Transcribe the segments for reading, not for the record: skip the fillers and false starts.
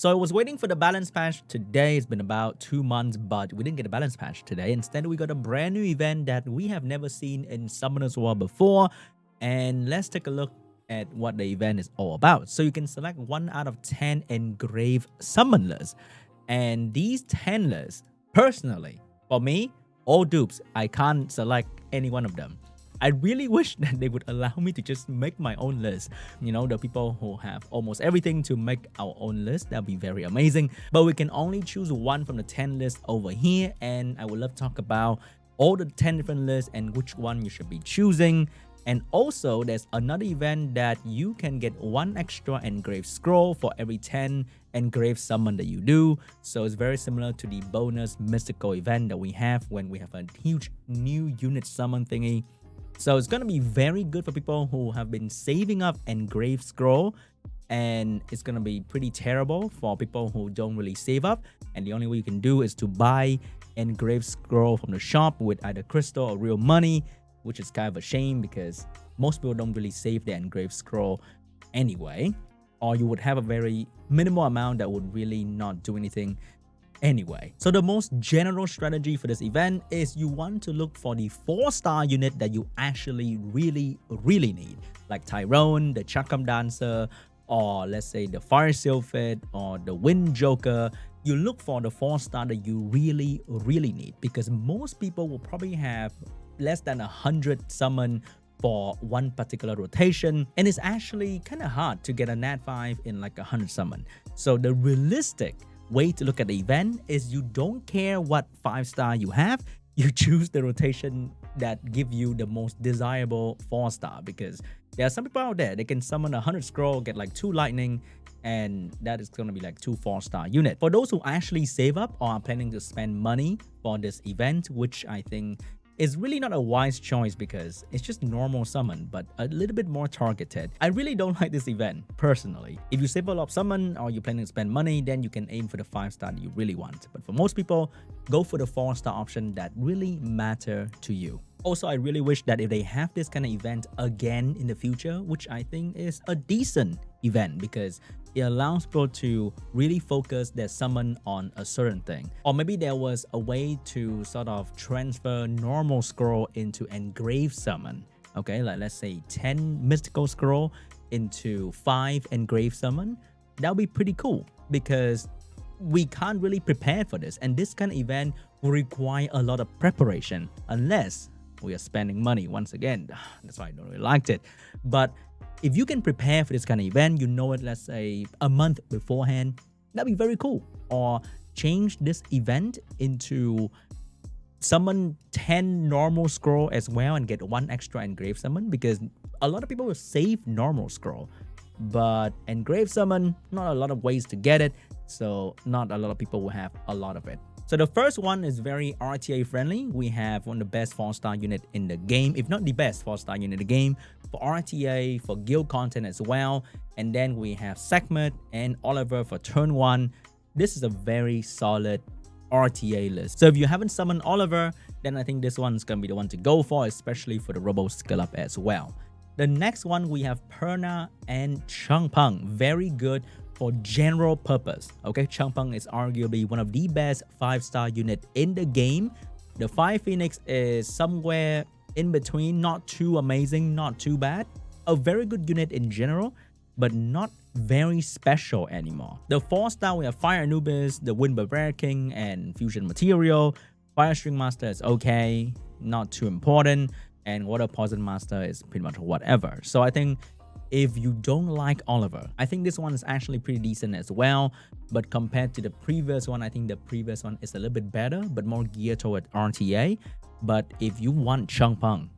So I was waiting for the balance patch today. It's been about 2 months, but we didn't get a balance patch today. Instead, we got a brand new event that we have never seen in Summoners War before. And let's take a look at what the event is all about. So you can select 1 out of 10 engraved summon lists. And these 10 lists, personally, for me, all dupes. I can't select any one of them. I really wish that they would allow me to just make my own list. You know, the people who have almost everything to make our own list, that'd be very amazing. But we can only choose 1 from the 10 lists over here. And I would love to talk about all the 10 different lists and which one you should be choosing. And also, there's another event that you can get 1 extra engraved scroll for every 10 engraved summon that you do. So it's very similar to the bonus mystical event that we have when we have a huge new unit summon thingy. So it's going to be very good for people who have been saving up engraved scroll, and it's going to be pretty terrible for people who don't really save up. And the only way you can do is to buy engraved scroll from the shop with either crystal or real money, which is kind of a shame because most people don't really save their engraved scroll anyway, or you would have a very minimal amount that would really not do anything anyway. So the most general strategy for this event is you want to look for the 4-star unit that you actually really need, like Tyrone, the Chakram Dancer, or let's say the Fire Sylphid or the Wind Joker. You look for the 4-star that you really need, because most people will probably have less than 100 summon for one particular rotation, and it's actually kind of hard to get a nat 5 in like 100 summon. So the realistic way to look at the event is you don't care what 5-star you have, you choose the rotation that give you the most desirable 4-star, because there are some people out there, they can summon 100 scroll, get like 2 lightning, and that is going to be like 2 4-star unit. For those who actually save up or are planning to spend money for this event, which I think is really not a wise choice because it's just normal summon, but a little bit more targeted. I really don't like this event, personally. If you save a lot of summon or you're planning to spend money, then you can aim for the 5-star that you really want. But for most people, go for the 4-star option that really matter to you. Also, I really wish that if they have this kind of event again in the future, which I think is a decent event because it allows people to really focus their summon on a certain thing. Or maybe there was a way to sort of transfer normal scroll into engraved summon. Okay, like let's say 10 mystical scroll into 5 engraved summon. That would be pretty cool because we can't really prepare for this. And this kind of event will require a lot of preparation unless we are spending money once again. That's why I don't really like it. But if you can prepare for this kind of event, you know it, let's say a month beforehand, that'd be very cool. Or change this event into summon 10 normal scroll as well and get 1 extra engraved summon, because a lot of people will save normal scroll, but engraved summon, not a lot of ways to get it, so not a lot of people will have a lot of it. So the first one is very RTA friendly. We have one of the best 4-star unit in the game, if not the best 4-star unit in the game, for RTA, for guild content as well. And then we have Sekhmet and Oliver for turn 1. This is a very solid RTA list. So if you haven't summoned Oliver, then I think this one's gonna be the one to go for, especially for the Robo skill up as well. The next one, we have Perna and Changpeng. Very good for general purpose. Okay, Changpeng is arguably one of the best 5-star unit in the game. The 5 Phoenix is somewhere in between, not too amazing, not too bad. A very good unit in general, but not very special anymore. The 4-star, we have Fire Anubis, the Wind Barbarian King, and Fusion Material. Fire String Master is okay, not too important. And Water Poison Master is pretty much whatever. So I think if you don't like Oliver, I think this one is actually pretty decent as well. But compared to the previous one, I think the previous one is a little bit better, but more geared toward RTA. But if you want Changpeng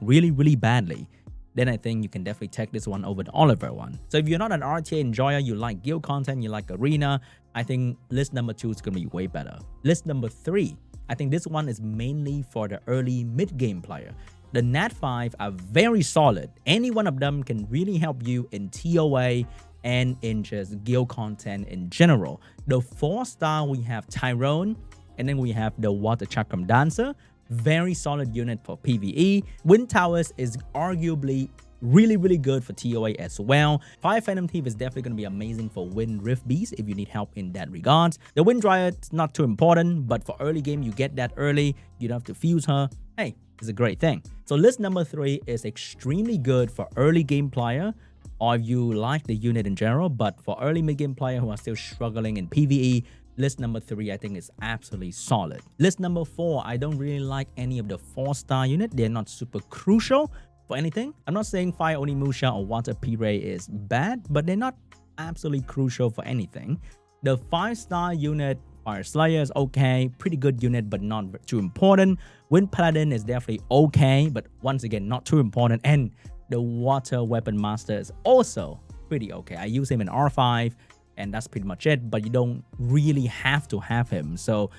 really badly, then I think you can definitely take this one over the Oliver one. So if you're not an RTA enjoyer, you like guild content, you like arena, I think list number 2 is going to be way better. List number 3, I think this one is mainly for the early mid-game player. The Nat 5 are very solid. Any one of them can really help you in TOA and in just guild content in general. The 4-star, we have Tyrone, and then we have the Water Chakram Dancer. Very solid unit for PvE. Wind Towers is arguably really good for TOA as well. Fire Phantom Thief is definitely going to be amazing for Wind Rift Beast if you need help in that regards. The Wind Dryad is not too important, but for early game, you get that early. You don't have to fuse her. Hey, it's a great thing. So list number 3 is extremely good for early game player, or if you like the unit in general, but for early mid-game player who are still struggling in PvE, list number 3 I think is absolutely solid. List number 4, I don't really like any of the 4-star unit. They're not super crucial for anything. I'm not saying Fire Onimusha or Water P-Ray is bad, but they're not absolutely crucial for anything. The 5-star unit, Fire Slayer, is okay, pretty good unit, but not too important. Wind Paladin is definitely okay, but once again, not too important. And the Water Weapon Master is also pretty okay. I use him in R5, and that's pretty much it, but you don't really have to have him. So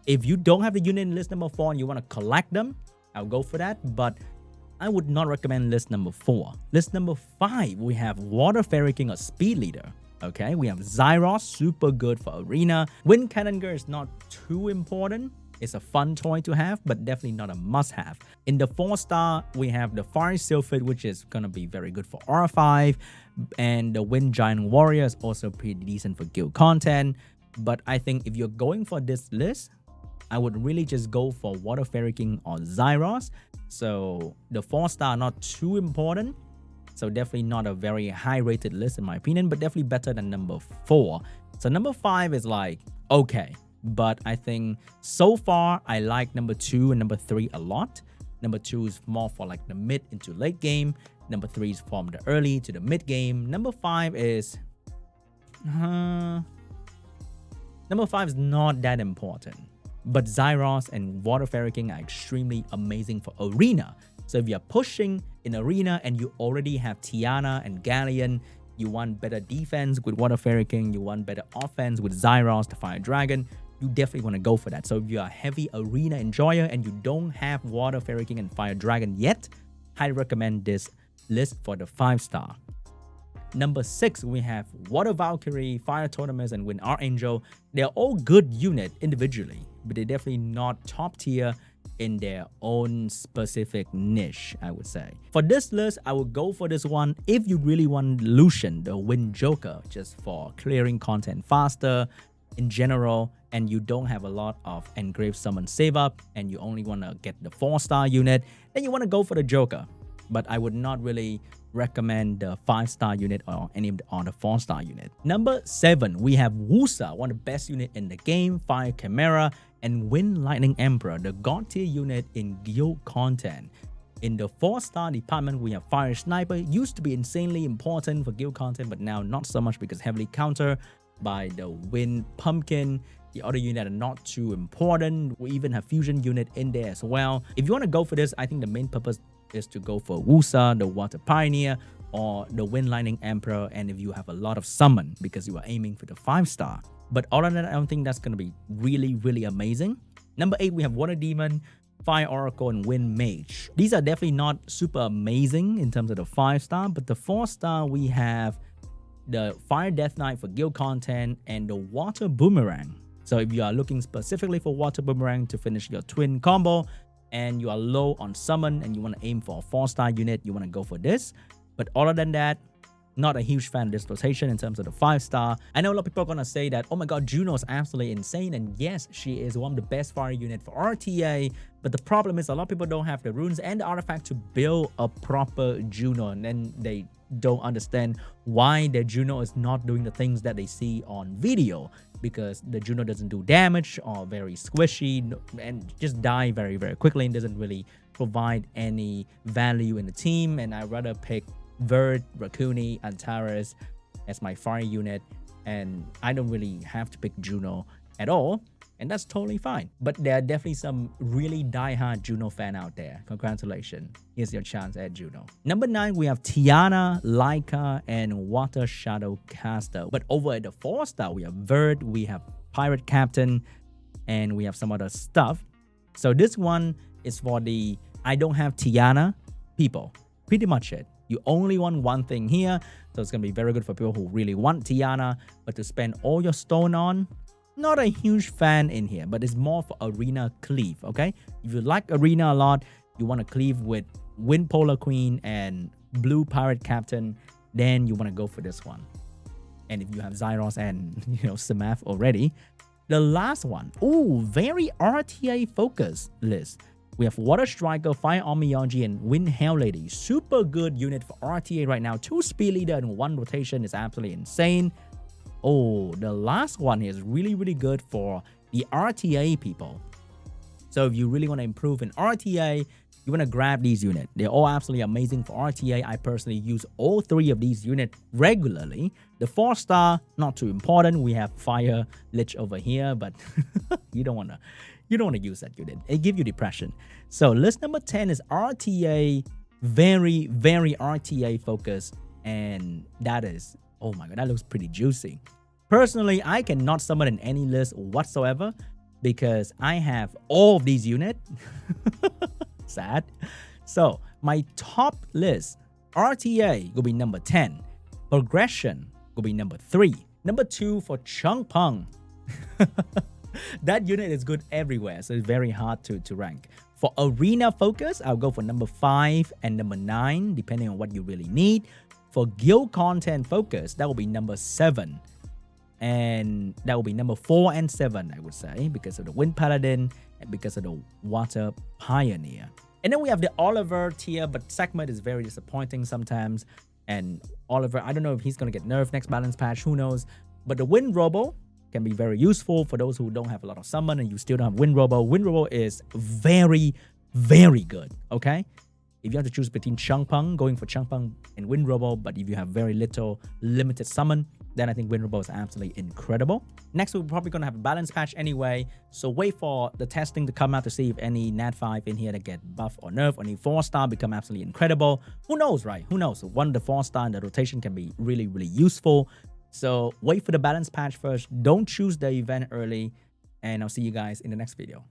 if you don't have the unit in list number 4 and you want to collect them, I'll go for that, but I would not recommend list number 4. List number 5, we have Water Fairy King, a speed leader. Okay, we have Zyros, super good for arena. Wind Cannoneer is not too important. It's a fun toy to have, but definitely not a must-have. In the 4-star, we have the Fire Sylphid, which is going to be very good for R5. And the Wind Giant Warrior is also pretty decent for guild content. But I think if you're going for this list, I would really just go for Water Fairy King or Zyros. So the 4-star not too important. So definitely not a very high-rated list in my opinion, but definitely better than number 4. So number 5 is like, okay. But I think so far, I like number 2 and number 3 a lot. Number 2 is more for like the mid into late game. Number 3 is from the early to the mid game. Number 5 is... number 5 is not that important. But Zyros and Water Fairy King are extremely amazing for arena. So if you're pushing in arena and you already have Tiana and Galleon, you want better defense with Water Fairy King, you want better offense with Zyros, the Fire Dragon, you definitely want to go for that. So if you're a heavy arena enjoyer and you don't have Water Fairy King and Fire Dragon yet, highly recommend this list for the 5-star. Number 6, we have Water Valkyrie, Fire Totemis, and Wind Archangel. They're all good units individually, but they're definitely not top tier in their own specific niche, I would say. For this list, I would go for this one if you really want Lucian, the Wind Joker, just for clearing content faster in general, and you don't have a lot of engraved summon save up, and you only want to get the 4-star unit, then you want to go for the Joker. But I would not really recommend the 5-star unit or any of the other 4-star unit. Number 7, we have Wusa, one of the best unit in the game, Fire Chimera, and Wind Lightning Emperor, the god tier unit in guild content. In the 4-star department, we have Fire Sniper, used to be insanely important for guild content, but now not so much because heavily countered by the Wind Pumpkin. The other unit are not too important. We even have Fusion unit in there as well. If you want to go for this, I think the main purpose is to go for Wusa, the Water Pioneer, or the Wind Lightning Emperor, and if you have a lot of summon because you are aiming for the 5-star. But other than that, I don't think that's going to be really amazing. Number 8, we have Water Demon, Fire Oracle, and Wind Mage. These are definitely not super amazing in terms of the 5-star, but the 4-star, we have the Fire Death Knight for guild content and the Water Boomerang. So if you are looking specifically for Water Boomerang to finish your twin combo, and you are low on summon and you want to aim for a 4-star unit, you want to go for this. But other than that, not a huge fan of this rotation in terms of the 5-star. I know a lot of people are going to say that, oh my god, Juno is absolutely insane. And yes, she is one of the best fire unit for RTA. But the problem is a lot of people don't have the runes and the artifact to build a proper Juno. And then they don't understand why the Juno is not doing the things that they see on video. Because the Juno doesn't do damage or very squishy and just die very quickly and doesn't really provide any value in the team. And I'd rather pick Verd, Raccoony, Antares as my fire unit, and I don't really have to pick Juno at all, and that's totally fine. But there are definitely some really die-hard Juno fan out there. Congratulations, here's your chance at Juno. Number 9, we have Tiana, Laika, and Water Shadow Caster. But over at the 4-star, we have Verd, we have Pirate Captain, and we have some other stuff. So this one is for the I don't have Tiana people. Pretty much it. You only want one thing here, so it's going to be very good for people who really want Tiana, but to spend all your stone on, not a huge fan in here, but it's more for arena cleave, okay? If you like arena a lot, you want to cleave with Wind Polar Queen and blue pirate captain, then you want to go for this one. And if you have Zyros and Samath already, the last one, very RTA focused list. We have Water Striker, Fire Omiyonji, and Wind Hail Lady. Super good unit for RTA right now. 2 speed leader and 1 rotation is absolutely insane. The last one is really, really good for the RTA people. So if you really want to improve in RTA, you want to grab these units. They're all absolutely amazing for RTA. I personally use all 3 of these units regularly. The 4-star, not too important. We have Fire Lich over here, but you don't want to use that unit. It gives you depression. So list number 10 is RTA, very, very RTA focused. And that is, oh my god, that looks pretty juicy. Personally, I cannot summon in any list whatsoever because I have all of these units. Sad. So my top list, RTA will be number 10. Progression will be number 3. Number 2 for Chung Peng. That unit is good everywhere, so it's very hard to rank. For arena focus, I'll go for number 5 and number 9, depending on what you really need. For guild content focus, that will be number 7. And that will be number 4 and 7, I would say, because of the Wind Paladin and because of the Water Pioneer. And then we have the Oliver tier, but Sekhmet is very disappointing sometimes. And Oliver, I don't know if he's going to get nerfed next balance patch, who knows. But the Wind Robo can be very useful for those who don't have a lot of summon and you still don't have Wind Robo. Wind Robo is very, very good, okay? If you have to choose between Chung Peng, going for Chung Peng and Wind Robo, but if you have very little limited summon, then I think Wind Robo is absolutely incredible. Next, we're probably going to have a balance patch anyway, so wait for the testing to come out to see if any Nat 5 in here that get buff or nerf, or any 4-star become absolutely incredible. Who knows, right? Who knows? One of the 4-star and the rotation can be really, really useful. So wait for the balance patch first. Don't choose the event early, and I'll see you guys in the next video.